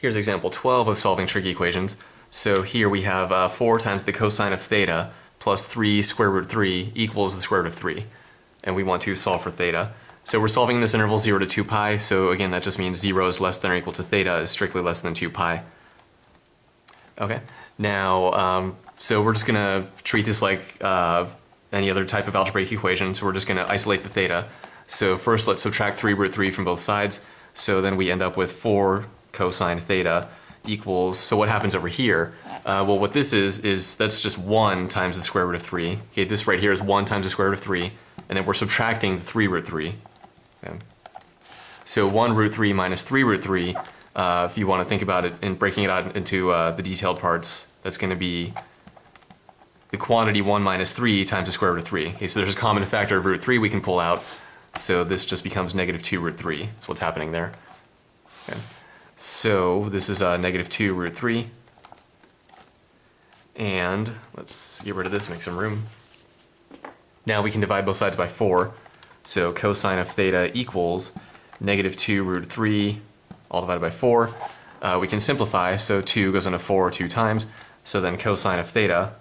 Here's example 12 of solving trig equations. So here we have 4 times the cosine of theta plus 3 square root 3 equals the square root of 3. And we want to solve for theta. So we're solving this interval 0 to 2 pi. So again, that just means 0 is less than or equal to theta is strictly less than 2 pi. Okay, now, so we're just going to treat this like any other type of algebraic equation. So we're just going to isolate the theta. So first let's subtract 3 root 3 from both sides. So then we end up with 4 cosine theta equals, so what happens over here? Well, what this is that's just 1 times the square root of 3. Okay, this right here is 1 times the square root of 3, and then we're subtracting the 3 root 3. Okay. So 1 root 3 minus 3 root 3, if you want to think about it and breaking it out into the detailed parts, that's going to be the quantity 1 minus 3 times the square root of 3. Okay, so there's a common factor of root 3 we can pull out, so this just becomes negative 2 root 3. That's what's happening there. Okay. So this is negative 2 root 3. And let's get rid of this, make some room. Now we can divide both sides by 4. So cosine of theta equals negative 2 root 3, all divided by 4. We can simplify, so 2 goes into 4 2 times. So then cosine of theta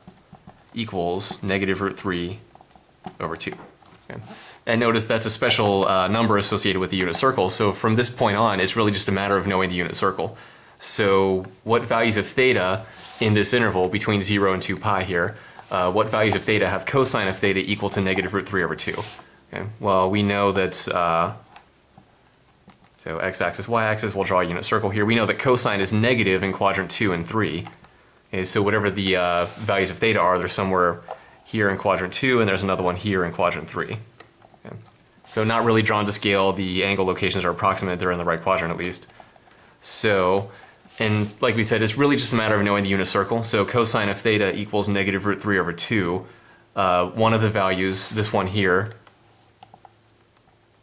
equals negative root 3 over 2. Okay. And notice that's a special number associated with the unit circle. So from this point on, it's really just a matter of knowing the unit circle. So what values of theta in this interval between 0 and 2 pi here, what values of theta have cosine of theta equal to negative root 3 over 2? Okay. Well, we know that, so x-axis, y-axis, we'll draw a unit circle here. We know that cosine is negative in quadrant 2 and 3. Okay, so whatever the values of theta are, there's somewhere here in quadrant 2, and there's another one here in quadrant 3. Okay. So not really drawn to scale, the angle locations are approximate, they're in the right quadrant at least. So, and like we said, it's really just a matter of knowing the unit circle. So cosine of theta equals negative root 3 over 2. One of the values, this one here,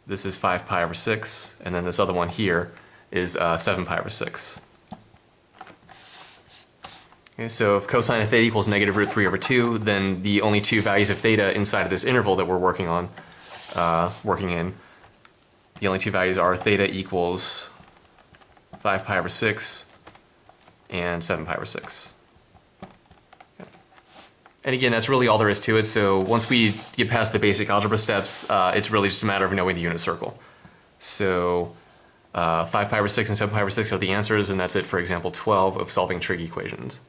this is 5 pi over 6, and then this other one here is 7 pi over 6. Okay, so if cosine of theta equals negative root 3 over 2, then the only two values of theta inside of this interval that we're working in, the only two values are theta equals 5 pi over 6 and 7 pi over 6. Okay. And again, that's really all there is to it. So once we get past the basic algebra steps, it's really just a matter of knowing the unit circle. So 5 pi over 6 and 7 pi over 6 are the answers, and that's it for example 12 of solving trig equations.